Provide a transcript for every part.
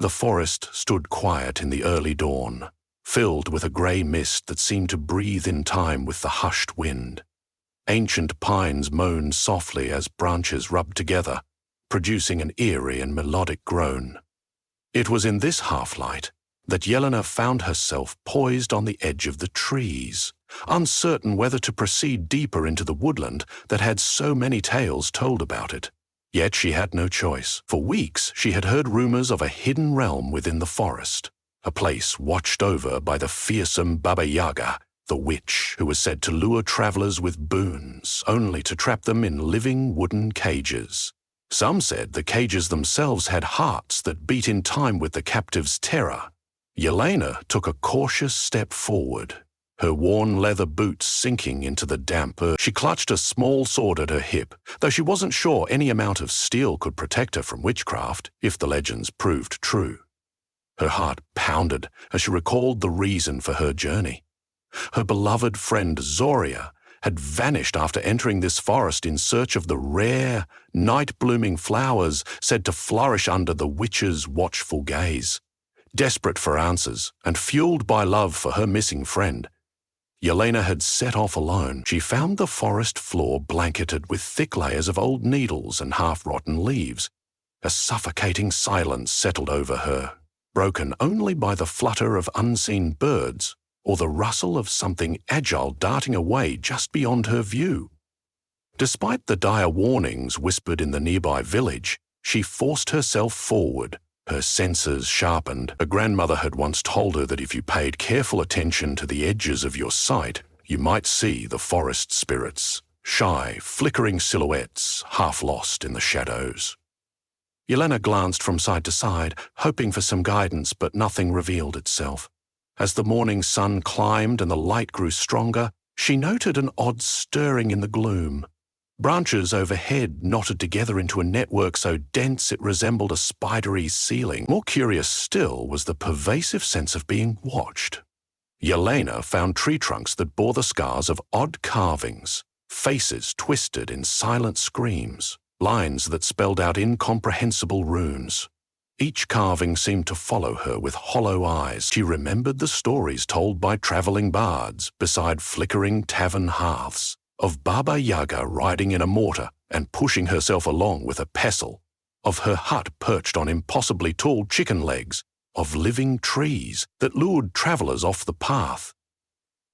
The forest stood quiet in the early dawn, filled with a grey mist that seemed to breathe in time with the hushed wind. Ancient pines moaned softly as branches rubbed together, producing an eerie and melodic groan. It was in this half-light that Yelena found herself poised on the edge of the trees, uncertain whether to proceed deeper into the woodland that had so many tales told about it. Yet she had no choice. For weeks she had heard rumors of a hidden realm within the forest, a place watched over by the fearsome Baba Yaga, the witch who was said to lure travelers with boons, only to trap them in living wooden cages. Some said the cages themselves had hearts that beat in time with the captive's terror. Yelena took a cautious step forward, her worn leather boots sinking into the damp earth. She clutched a small sword at her hip, though she wasn't sure any amount of steel could protect her from witchcraft if the legends proved true. Her heart pounded as she recalled the reason for her journey. Her beloved friend Zoria had vanished after entering this forest in search of the rare, night-blooming flowers said to flourish under the witch's watchful gaze. Desperate for answers and fueled by love for her missing friend, Yelena had set off alone. She found the forest floor blanketed with thick layers of old needles and half-rotten leaves. A suffocating silence settled over her, broken only by the flutter of unseen birds or the rustle of something agile darting away just beyond her view. Despite the dire warnings whispered in the nearby village, she forced herself forward, her senses sharpened. Her grandmother had once told her that if you paid careful attention to the edges of your sight, you might see the forest spirits, shy, flickering silhouettes, half lost in the shadows. Yelena glanced from side to side, hoping for some guidance, but nothing revealed itself. As the morning sun climbed and the light grew stronger, she noted an odd stirring in the gloom. Branches overhead knotted together into a network so dense it resembled a spidery ceiling. More curious still was the pervasive sense of being watched. Yelena found tree trunks that bore the scars of odd carvings, faces twisted in silent screams, lines that spelled out incomprehensible runes. Each carving seemed to follow her with hollow eyes. She remembered the stories told by traveling bards beside flickering tavern hearths, of Baba Yaga riding in a mortar and pushing herself along with a pestle, of her hut perched on impossibly tall chicken legs, of living trees that lured travelers off the path.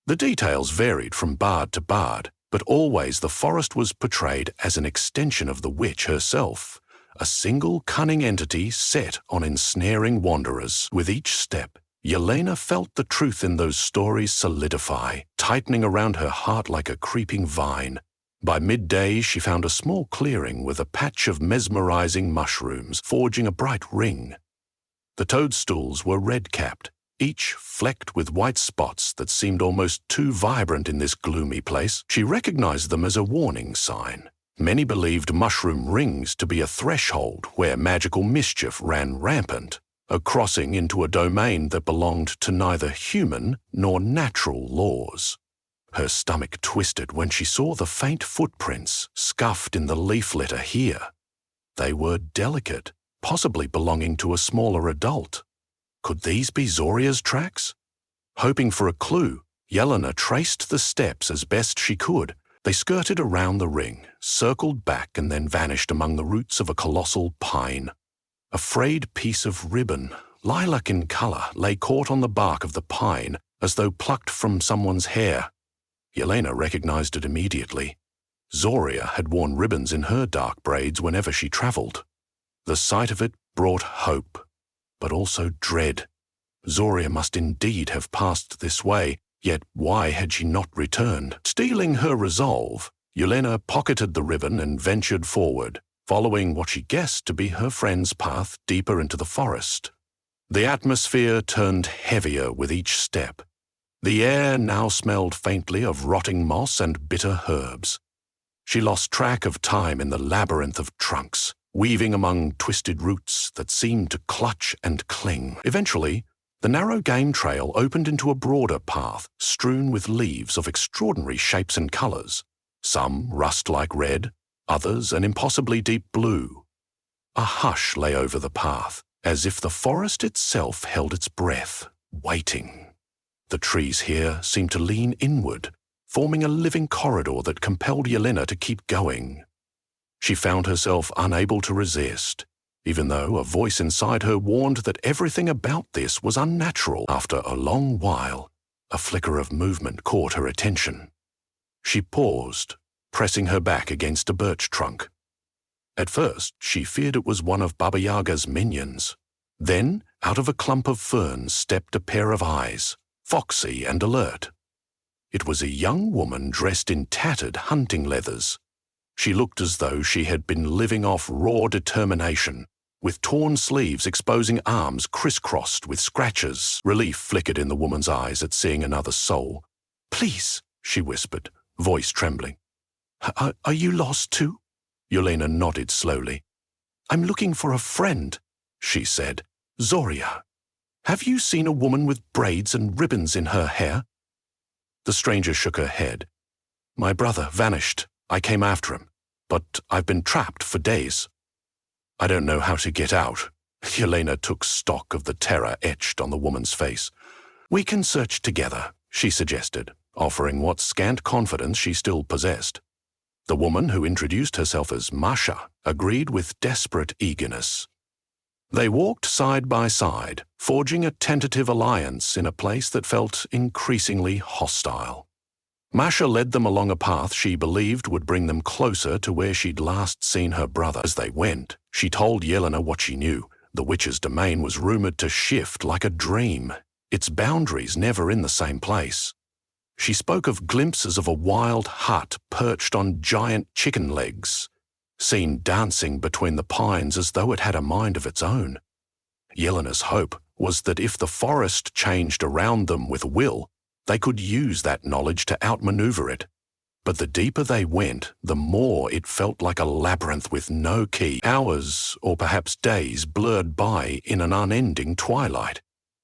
The details varied from bard to bard, but always the forest was portrayed as an extension of the witch herself, a single cunning entity set on ensnaring wanderers. With each step, Yelena felt the truth in those stories solidify, tightening around her heart like a creeping vine. By midday, she found a small clearing with a patch of mesmerizing mushrooms forging a bright ring. The toadstools were red-capped, each flecked with white spots that seemed almost too vibrant in this gloomy place. She recognized them as a warning sign. Many believed mushroom rings to be a threshold where magical mischief ran rampant, a crossing into a domain that belonged to neither human nor natural laws. Her stomach twisted when she saw the faint footprints scuffed in the leaf litter here. They were delicate, possibly belonging to a smaller adult. Could these be Zoria's tracks? Hoping for a clue, Yelena traced the steps as best she could. They skirted around the ring, circled back, and then vanished among the roots of a colossal pine. A frayed piece of ribbon, lilac in color, lay caught on the bark of the pine as though plucked from someone's hair. Yelena recognized it immediately. Zoria had worn ribbons in her dark braids whenever she traveled. The sight of it brought hope, but also dread. Zoria must indeed have passed this way, yet why had she not returned? Steeling her resolve, Yelena pocketed the ribbon and ventured forward, following what she guessed to be her friend's path deeper into the forest. The atmosphere turned heavier with each step. The air now smelled faintly of rotting moss and bitter herbs. She lost track of time in the labyrinth of trunks, weaving among twisted roots that seemed to clutch and cling. Eventually, the narrow game trail opened into a broader path strewn with leaves of extraordinary shapes and colors, some rust-like red, others an impossibly deep blue. A hush lay over the path, as if the forest itself held its breath, waiting. The trees here seemed to lean inward, forming a living corridor that compelled Yelena to keep going. She found herself unable to resist, even though a voice inside her warned that everything about this was unnatural. After a long while, a flicker of movement caught her attention. She paused, pressing her back against a birch trunk. At first, she feared it was one of Baba Yaga's minions. Then, out of a clump of ferns stepped a pair of eyes, foxy and alert. It was a young woman dressed in tattered hunting leathers. She looked as though she had been living off raw determination, with torn sleeves exposing arms crisscrossed with scratches. Relief flickered in the woman's eyes at seeing another soul. "Please," she whispered, voice trembling. Are you lost too?" Yelena nodded slowly. "I'm looking for a friend," she said. "Zoria. Have you seen a woman with braids and ribbons in her hair?" The stranger shook her head. "My brother vanished. I came after him, but I've been trapped for days. I don't know how to get out." Yelena took stock of the terror etched on the woman's face. "We can search together," she suggested, offering what scant confidence she still possessed. The woman, who introduced herself as Masha, agreed with desperate eagerness. They walked side by side, forging a tentative alliance in a place that felt increasingly hostile. Masha led them along a path she believed would bring them closer to where she'd last seen her brother. As they went, she told Yelena what she knew. The witch's domain was rumored to shift like a dream, its boundaries never in the same place. She spoke of glimpses of a wild hut perched on giant chicken legs, seen dancing between the pines as though it had a mind of its own. Yelena's hope was that if the forest changed around them with will, they could use that knowledge to outmaneuver it. But the deeper they went, the more it felt like a labyrinth with no key. Hours, or perhaps days, blurred by in an unending twilight.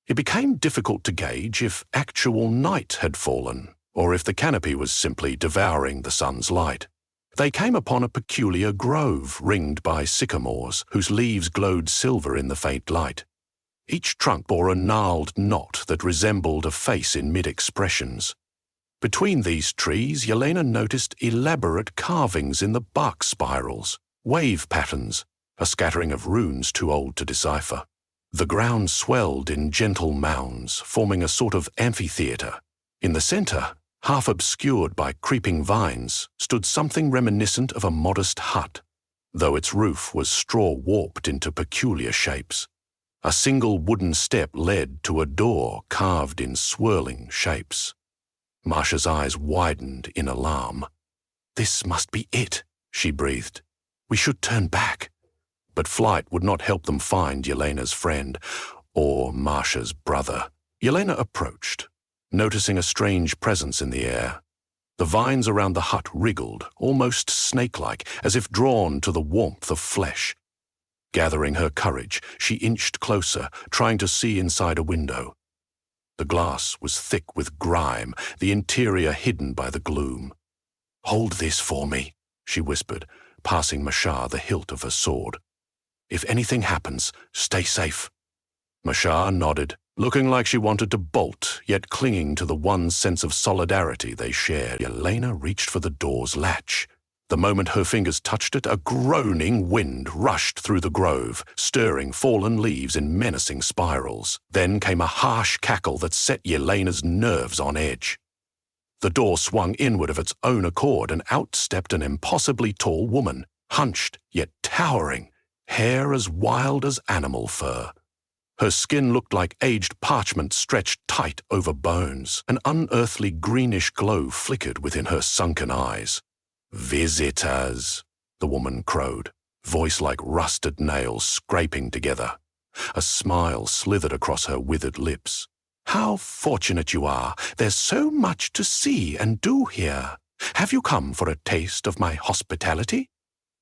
It became difficult to gauge if actual night had fallen, or if the canopy was simply devouring the sun's light. They came upon a peculiar grove ringed by sycamores, whose leaves glowed silver in the faint light. Each trunk bore a gnarled knot that resembled a face in mid-expressions. Between these trees, Yelena noticed elaborate carvings in the bark spirals, wave patterns, a scattering of runes too old to decipher. The ground swelled in gentle mounds, forming a sort of amphitheater. In the center, half obscured by creeping vines, stood something reminiscent of a modest hut, though its roof was straw-warped into peculiar shapes. A single wooden step led to a door carved in swirling shapes. Masha's eyes widened in alarm. "This must be it," she breathed. "We should turn back." But flight would not help them find Yelena's friend, or Masha's brother. Yelena approached, noticing a strange presence in the air. The vines around the hut wriggled, almost snake-like, as if drawn to the warmth of flesh. Gathering her courage, she inched closer, trying to see inside a window. The glass was thick with grime, the interior hidden by the gloom. "Hold this for me," she whispered, passing Masha the hilt of her sword. "If anything happens, stay safe." Masha nodded, looking like she wanted to bolt, yet clinging to the one sense of solidarity they shared. Yelena reached for the door's latch. The moment her fingers touched it, a groaning wind rushed through the grove, stirring fallen leaves in menacing spirals. Then came a harsh cackle that set Yelena's nerves on edge. The door swung inward of its own accord, and out stepped an impossibly tall woman, hunched yet towering, hair as wild as animal fur. Her skin looked like aged parchment stretched tight over bones. An unearthly greenish glow flickered within her sunken eyes. "Visitors," the woman crowed, voice like rusted nails scraping together. A smile slithered across her withered lips. "How fortunate you are. There's so much to see and do here. Have you come for a taste of my hospitality?"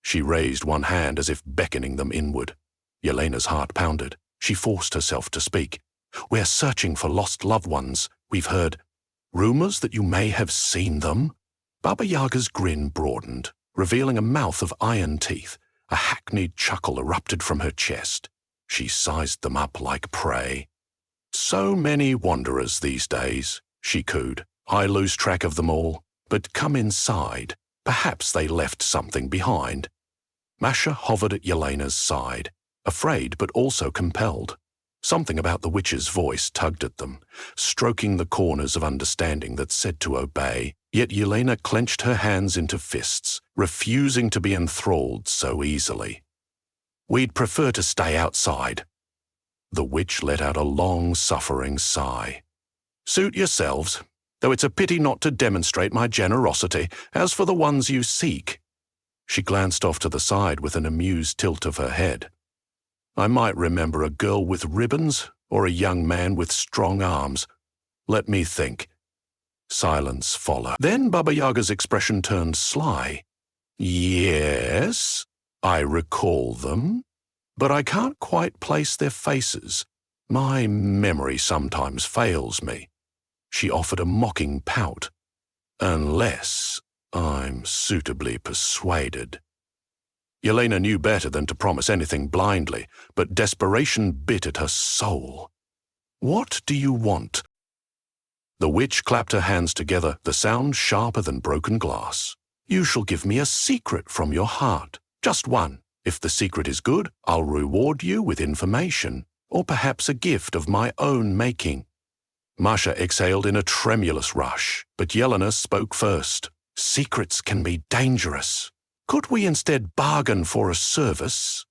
She raised one hand as if beckoning them inward. Yelena's heart pounded. She forced herself to speak. "We're searching for lost loved ones. We've heard rumors that you may have seen them." Baba Yaga's grin broadened, revealing a mouth of iron teeth. A hackneyed chuckle erupted from her chest. She sized them up like prey. "So many wanderers these days," she cooed. "I lose track of them all. But come inside. Perhaps they left something behind." Masha hovered at Yelena's side, afraid but also compelled. Something about the witch's voice tugged at them, stroking the corners of understanding that said to obey. Yet Yelena clenched her hands into fists, refusing to be enthralled so easily. "We'd prefer to stay outside." The witch let out a long, suffering sigh. "Suit yourselves, though it's a pity not to demonstrate my generosity. As for the ones you seek—" She glanced off to the side with an amused tilt of her head. "I might remember a girl with ribbons or a young man with strong arms. Let me think." Silence followed. Then Baba Yaga's expression turned sly. "Yes, I recall them, but I can't quite place their faces. My memory sometimes fails me." She offered a mocking pout. "Unless I'm suitably persuaded." Yelena knew better than to promise anything blindly, but desperation bit at her soul. "What do you want?" The witch clapped her hands together, the sound sharper than broken glass. "You shall give me a secret from your heart. Just one. If the secret is good, I'll reward you with information, or perhaps a gift of my own making." Masha exhaled in a tremulous rush, but Yelena spoke first. "Secrets can be dangerous. Could we instead bargain for a service?"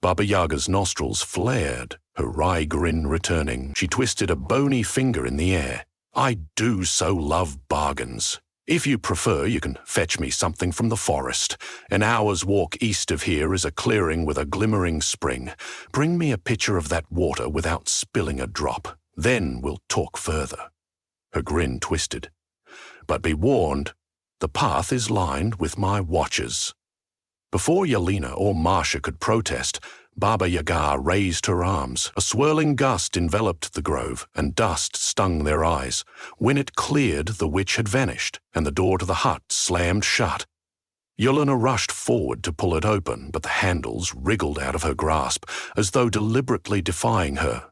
Baba Yaga's nostrils flared, her wry grin returning. She twisted a bony finger in the air. "I do so love bargains. If you prefer, you can fetch me something from the forest. An hour's walk east of here is a clearing with a glimmering spring. Bring me a pitcher of that water without spilling a drop. Then we'll talk further." Her grin twisted. "But be warned, the path is lined with my watchers." Before Yelena or Masha could protest, Baba Yaga raised her arms. A swirling gust enveloped the grove, and dust stung their eyes. When it cleared, the witch had vanished, and the door to the hut slammed shut. Yelena rushed forward to pull it open, but the handles wriggled out of her grasp, as though deliberately defying her.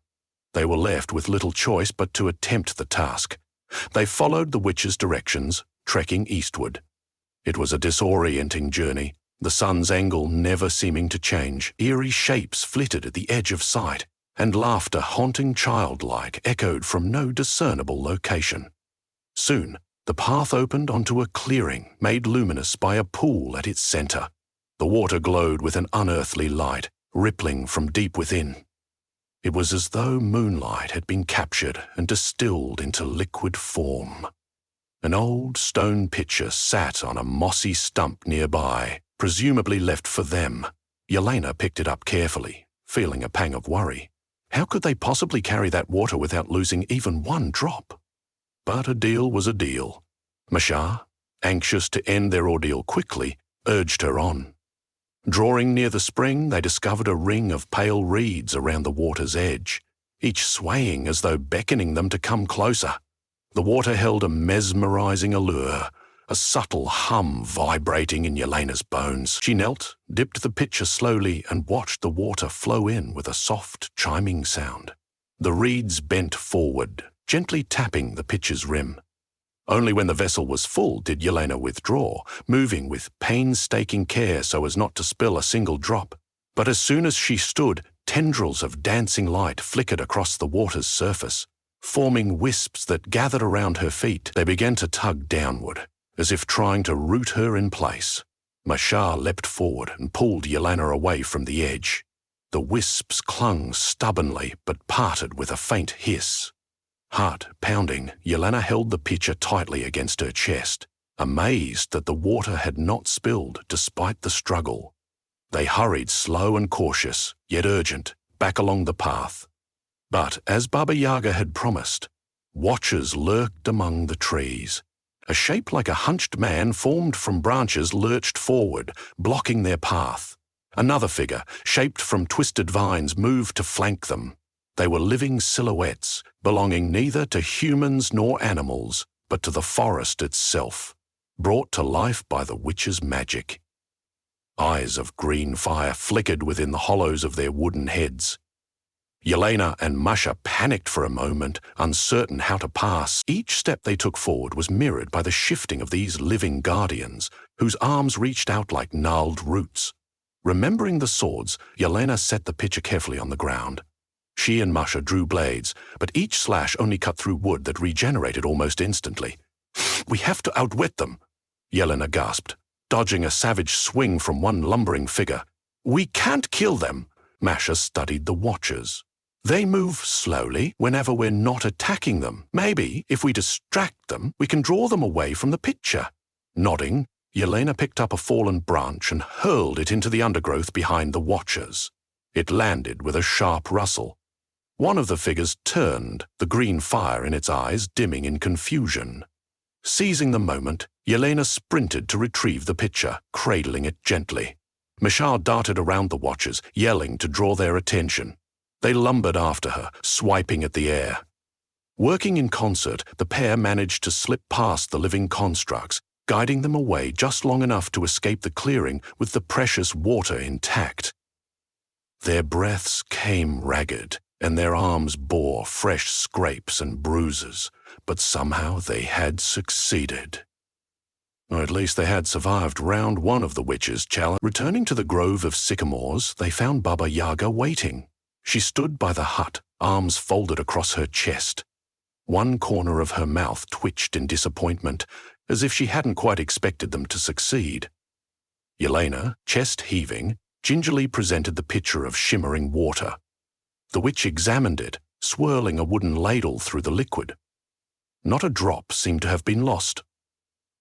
They were left with little choice but to attempt the task. They followed the witch's directions, trekking eastward. It was a disorienting journey, the sun's angle never seeming to change. Eerie shapes flitted at the edge of sight, and laughter, haunting childlike, echoed from no discernible location. Soon, the path opened onto a clearing, made luminous by a pool at its center. The water glowed with an unearthly light, rippling from deep within. It was as though moonlight had been captured and distilled into liquid form. An old stone pitcher sat on a mossy stump nearby, presumably left for them. Yelena picked it up carefully, feeling a pang of worry. How could they possibly carry that water without losing even one drop? But a deal was a deal. Masha, anxious to end their ordeal quickly, urged her on. Drawing near the spring, they discovered a ring of pale reeds around the water's edge, each swaying as though beckoning them to come closer. The water held a mesmerizing allure, a subtle hum vibrating in Yelena's bones. She knelt, dipped the pitcher slowly, and watched the water flow in with a soft, chiming sound. The reeds bent forward, gently tapping the pitcher's rim. Only when the vessel was full did Yelena withdraw, moving with painstaking care so as not to spill a single drop. But as soon as she stood, tendrils of dancing light flickered across the water's surface. Forming wisps that gathered around her feet, they began to tug downward, as if trying to root her in place. Masha leapt forward and pulled Yelena away from the edge. The wisps clung stubbornly but parted with a faint hiss. Heart pounding, Yelena held the pitcher tightly against her chest, amazed that the water had not spilled despite the struggle. They hurried, slow and cautious, yet urgent, back along the path. But as Baba Yaga had promised, watchers lurked among the trees. A shape like a hunched man formed from branches lurched forward, blocking their path. Another figure, shaped from twisted vines, moved to flank them. They were living silhouettes, belonging neither to humans nor animals, but to the forest itself, brought to life by the witch's magic. Eyes of green fire flickered within the hollows of their wooden heads. Yelena and Masha panicked for a moment, uncertain how to pass. Each step they took forward was mirrored by the shifting of these living guardians, whose arms reached out like gnarled roots. Remembering the swords, Yelena set the pitcher carefully on the ground. She and Masha drew blades, but each slash only cut through wood that regenerated almost instantly. "We have to outwit them," Yelena gasped, dodging a savage swing from one lumbering figure. "We can't kill them." Masha studied the watchers. "They move slowly whenever we're not attacking them. Maybe, if we distract them, we can draw them away from the pitcher." Nodding, Yelena picked up a fallen branch and hurled it into the undergrowth behind the watchers. It landed with a sharp rustle. One of the figures turned, the green fire in its eyes dimming in confusion. Seizing the moment, Yelena sprinted to retrieve the pitcher, cradling it gently. Masha darted around the watchers, yelling to draw their attention. They lumbered after her, swiping at the air. Working in concert, the pair managed to slip past the living constructs, guiding them away just long enough to escape the clearing with the precious water intact. Their breaths came ragged, and their arms bore fresh scrapes and bruises, but somehow they had succeeded. Or at least they had survived round one of the witches' challenge. Returning to the grove of sycamores, they found Baba Yaga waiting. She stood by the hut, arms folded across her chest. One corner of her mouth twitched in disappointment, as if she hadn't quite expected them to succeed. Yelena, chest heaving, gingerly presented the pitcher of shimmering water. The witch examined it, swirling a wooden ladle through the liquid. Not a drop seemed to have been lost.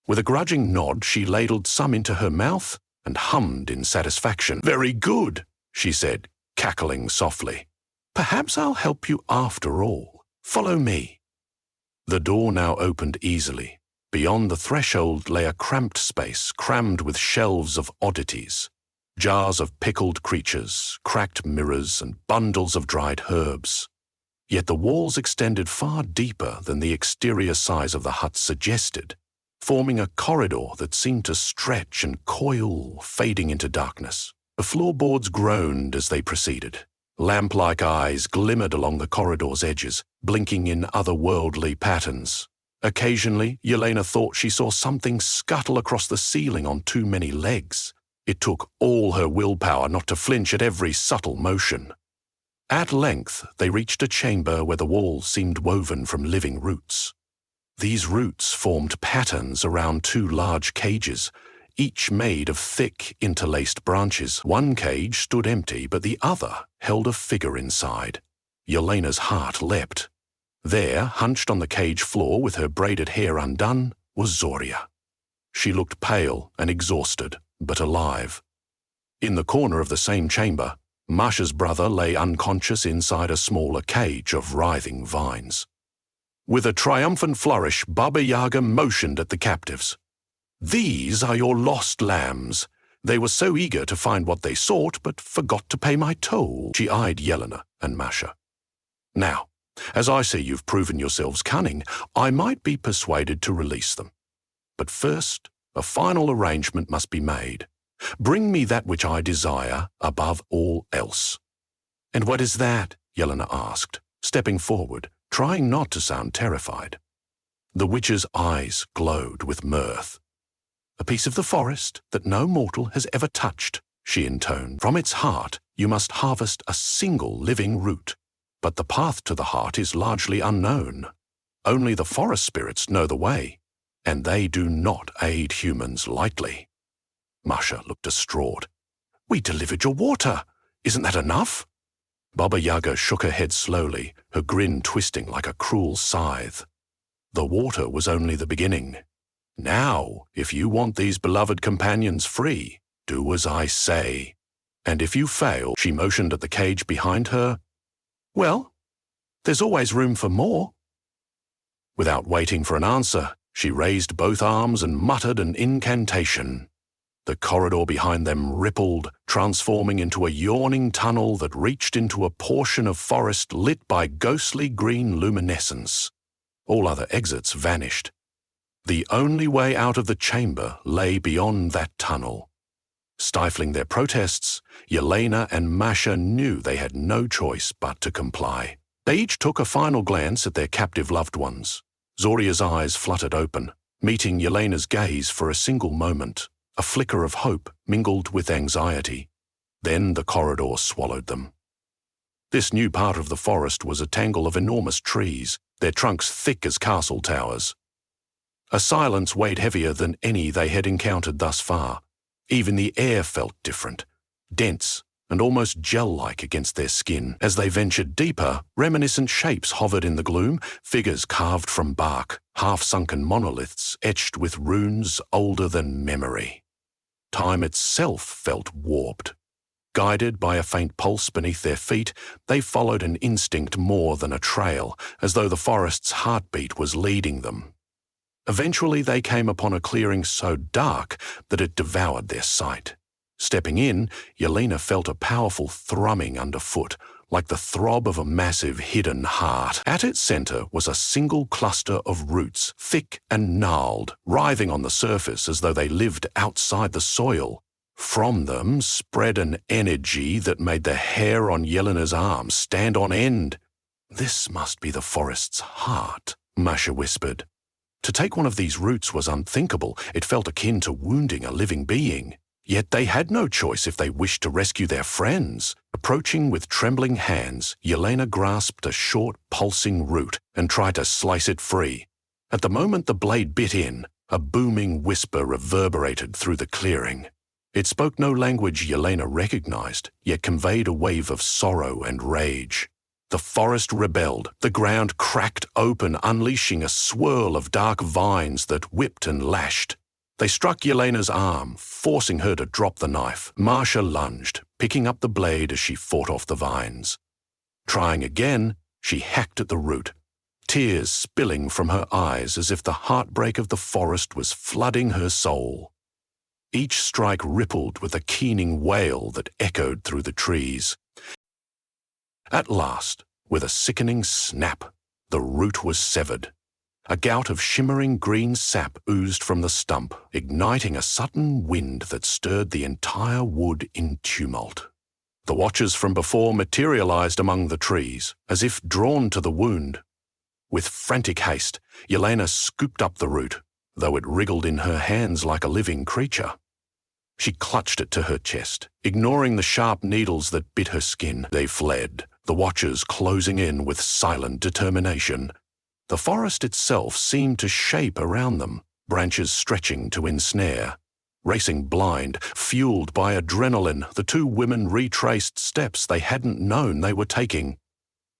With a grudging nod, she ladled some into her mouth and hummed in satisfaction. "Very good," she said, cackling softly. "Perhaps I'll help you after all. Follow me." The door now opened easily. Beyond the threshold lay a cramped space crammed with shelves of oddities. Jars of pickled creatures, cracked mirrors, and bundles of dried herbs. Yet the walls extended far deeper than the exterior size of the hut suggested, forming a corridor that seemed to stretch and coil, fading into darkness. The floorboards groaned as they proceeded. Lamp-like eyes glimmered along the corridor's edges, blinking in otherworldly patterns. Occasionally, Yelena thought she saw something scuttle across the ceiling on too many legs. It took all her willpower not to flinch at every subtle motion. At length, they reached a chamber where the walls seemed woven from living roots. These roots formed patterns around two large cages, each made of thick, interlaced branches. One cage stood empty, but the other held a figure inside. Yelena's heart leapt. There, hunched on the cage floor with her braided hair undone, was Zoria. She looked pale and exhausted, but alive. In the corner of the same chamber, Masha's brother lay unconscious inside a smaller cage of writhing vines. With a triumphant flourish, Baba Yaga motioned at the captives. "These are your lost lambs. They were so eager to find what they sought, but forgot to pay my toll." She eyed Yelena and Masha. "Now, as I see you've proven yourselves cunning, I might be persuaded to release them. But first, a final arrangement must be made. Bring me that which I desire above all else." "And what is that?" Yelena asked, stepping forward, trying not to sound terrified. The witch's eyes glowed with mirth. "A piece of the forest that no mortal has ever touched," she intoned. "From its heart you must harvest a single living root, but the path to the heart is largely unknown. Only the forest spirits know the way, and they do not aid humans lightly." Masha looked distraught. "We delivered your water. Isn't that enough?" Baba Yaga shook her head slowly, her grin twisting like a cruel scythe. The water was only the beginning. Now, if you want these beloved companions free, do as I say. And if you fail, she motioned at the cage behind her, well, there's always room for more. Without waiting for an answer, she raised both arms and muttered an incantation. The corridor behind them rippled, transforming into a yawning tunnel that reached into a portion of forest lit by ghostly green luminescence. All other exits vanished. The only way out of the chamber lay beyond that tunnel. Stifling their protests, Yelena and Masha knew they had no choice but to comply. They each took a final glance at their captive loved ones. Zoria's eyes fluttered open, meeting Yelena's gaze for a single moment, a flicker of hope mingled with anxiety. Then the corridor swallowed them. This new part of the forest was a tangle of enormous trees, their trunks thick as castle towers. A silence weighed heavier than any they had encountered thus far. Even the air felt different, dense and almost gel-like against their skin. As they ventured deeper, reminiscent shapes hovered in the gloom, figures carved from bark, half-sunken monoliths etched with runes older than memory. Time itself felt warped. Guided by a faint pulse beneath their feet, they followed an instinct more than a trail, as though the forest's heartbeat was leading them. Eventually they came upon a clearing so dark that it devoured their sight. Stepping in, Yelena felt a powerful thrumming underfoot, like the throb of a massive hidden heart. At its center was a single cluster of roots, thick and gnarled, writhing on the surface as though they lived outside the soil. From them spread an energy that made the hair on Yelena's arms stand on end. "This must be the forest's heart," Masha whispered. To take one of these roots was unthinkable. It felt akin to wounding a living being. Yet they had no choice if they wished to rescue their friends. Approaching with trembling hands, Yelena grasped a short, pulsing root and tried to slice it free. At the moment the blade bit in, a booming whisper reverberated through the clearing. It spoke no language Yelena recognized, yet conveyed a wave of sorrow and rage. The forest rebelled. The ground cracked open, unleashing a swirl of dark vines that whipped and lashed. They struck Yelena's arm, forcing her to drop the knife. Masha lunged, picking up the blade as she fought off the vines. Trying again, she hacked at the root, tears spilling from her eyes as if the heartbreak of the forest was flooding her soul. Each strike rippled with a keening wail that echoed through the trees. At last, with a sickening snap, the root was severed. A gout of shimmering green sap oozed from the stump, igniting a sudden wind that stirred the entire wood in tumult. The watchers from before materialized among the trees, as if drawn to the wound. With frantic haste, Yelena scooped up the root, though it wriggled in her hands like a living creature. She clutched it to her chest, ignoring the sharp needles that bit her skin. They fled, the watchers closing in with silent determination. The forest itself seemed to shape around them, branches stretching to ensnare. Racing blind, fueled by adrenaline, the two women retraced steps they hadn't known they were taking.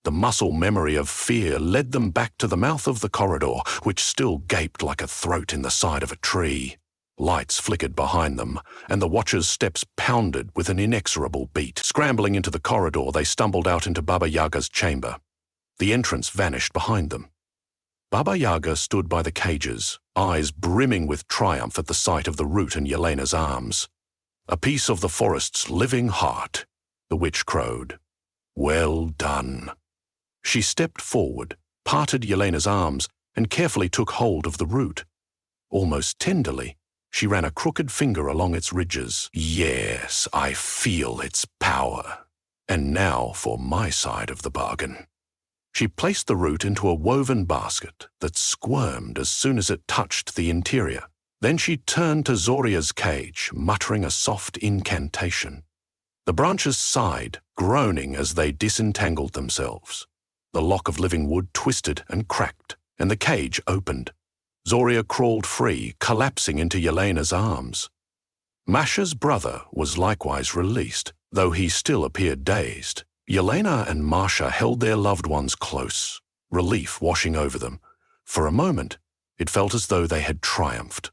The muscle memory of fear led them back to the mouth of the corridor, which still gaped like a throat in the side of a tree. Lights flickered behind them, and the watchers' steps pounded with an inexorable beat. Scrambling into the corridor, they stumbled out into Baba Yaga's chamber. The entrance vanished behind them. Baba Yaga stood by the cages, eyes brimming with triumph at the sight of the root in Yelena's arms. "A piece of the forest's living heart," the witch crowed. "Well done." She stepped forward, parted Yelena's arms, and carefully took hold of the root. Almost tenderly, she ran a crooked finger along its ridges. "Yes, I feel its power. And now for my side of the bargain." She placed the root into a woven basket that squirmed as soon as it touched the interior. Then she turned to Zoria's cage, muttering a soft incantation. The branches sighed, groaning as they disentangled themselves. The lock of living wood twisted and cracked, and the cage opened. Zoria crawled free, collapsing into Yelena's arms. Masha's brother was likewise released, though he still appeared dazed. Yelena and Masha held their loved ones close, relief washing over them. For a moment, it felt as though they had triumphed.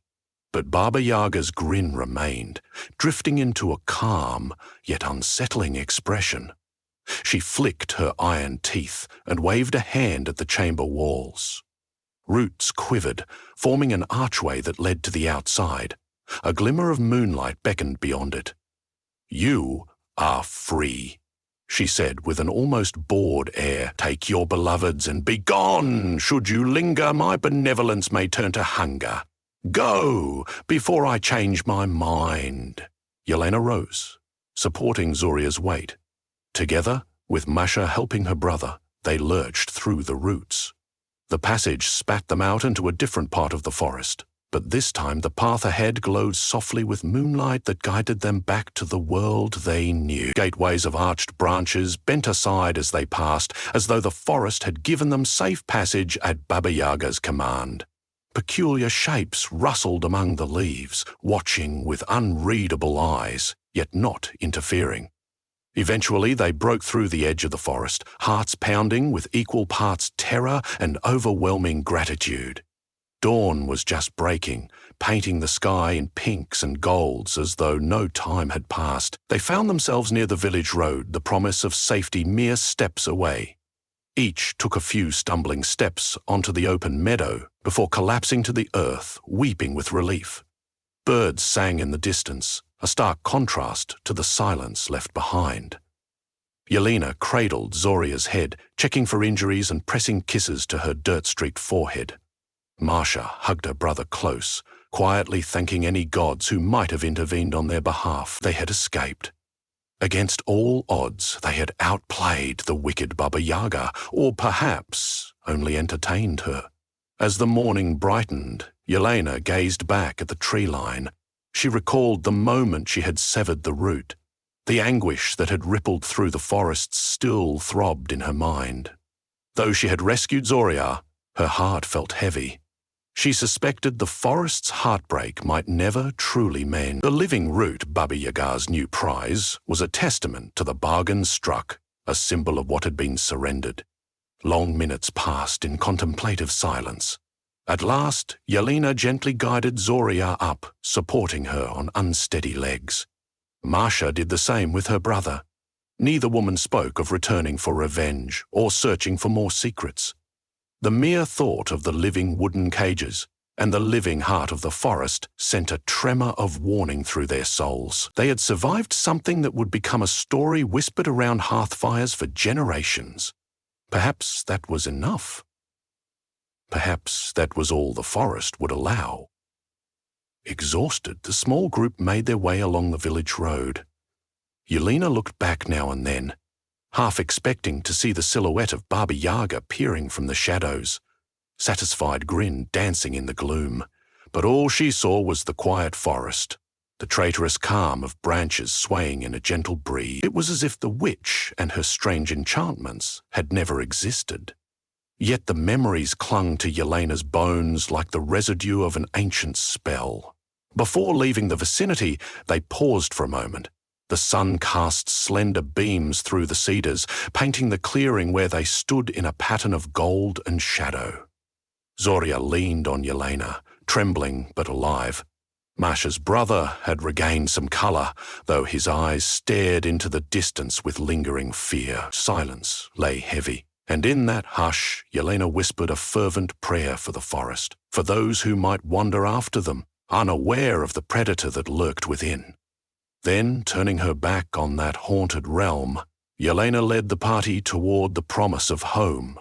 But Baba Yaga's grin remained, drifting into a calm yet unsettling expression. She flicked her iron teeth and waved a hand at the chamber walls. Roots quivered, forming an archway that led to the outside. A glimmer of moonlight beckoned beyond it. "You are free," she said with an almost bored air. "Take your beloveds and be gone. Should you linger, my benevolence may turn to hunger. Go, before I change my mind." Yelena rose, supporting Zoria's weight. Together, with Masha helping her brother, they lurched through the roots. The passage spat them out into a different part of the forest, but this time the path ahead glowed softly with moonlight that guided them back to the world they knew. Gateways of arched branches bent aside as they passed, as though the forest had given them safe passage at Baba Yaga's command. Peculiar shapes rustled among the leaves, watching with unreadable eyes, yet not interfering. Eventually, they broke through the edge of the forest, hearts pounding with equal parts terror and overwhelming gratitude. Dawn was just breaking, painting the sky in pinks and golds as though no time had passed. They found themselves near the village road, the promise of safety mere steps away. Each took a few stumbling steps onto the open meadow before collapsing to the earth, weeping with relief. Birds sang in the distance, a stark contrast to the silence left behind. Yelena cradled Zoria's head, checking for injuries and pressing kisses to her dirt-streaked forehead. Masha hugged her brother close, quietly thanking any gods who might have intervened on their behalf. They had escaped. Against all odds, they had outplayed the wicked Baba Yaga, or perhaps only entertained her. As the morning brightened, Yelena gazed back at the tree line. She recalled the moment she had severed the root. The anguish that had rippled through the forests still throbbed in her mind. Though she had rescued Zoria, her heart felt heavy. She suspected the forest's heartbreak might never truly mend. The living root, Baba Yaga's new prize, was a testament to the bargain struck, a symbol of what had been surrendered. Long minutes passed in contemplative silence. At last, Yelena gently guided Zoria up, supporting her on unsteady legs. Masha did the same with her brother. Neither woman spoke of returning for revenge or searching for more secrets. The mere thought of the living wooden cages and the living heart of the forest sent a tremor of warning through their souls. They had survived something that would become a story whispered around hearthfires for generations. Perhaps that was enough. Perhaps that was all the forest would allow. Exhausted, the small group made their way along the village road. Yelena looked back now and then, half expecting to see the silhouette of Baba Yaga peering from the shadows, satisfied grin dancing in the gloom. But all she saw was the quiet forest, the traitorous calm of branches swaying in a gentle breeze. It was as if the witch and her strange enchantments had never existed. Yet the memories clung to Yelena's bones like the residue of an ancient spell. Before leaving the vicinity, they paused for a moment. The sun cast slender beams through the cedars, painting the clearing where they stood in a pattern of gold and shadow. Zoria leaned on Yelena, trembling but alive. Masha's brother had regained some color, though his eyes stared into the distance with lingering fear. Silence lay heavy, and in that hush, Yelena whispered a fervent prayer for the forest, for those who might wander after them, unaware of the predator that lurked within. Then, turning her back on that haunted realm, Yelena led the party toward the promise of home,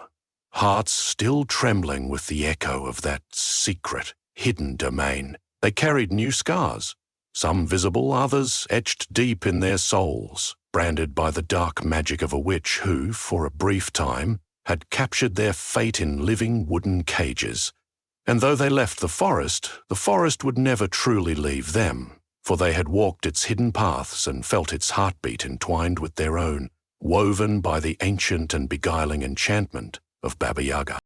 hearts still trembling with the echo of that secret, hidden domain. They carried new scars, some visible, others etched deep in their souls, branded by the dark magic of a witch who, for a brief time, had captured their fate in living wooden cages. And though they left the forest would never truly leave them, for they had walked its hidden paths and felt its heartbeat entwined with their own, woven by the ancient and beguiling enchantment of Baba Yaga.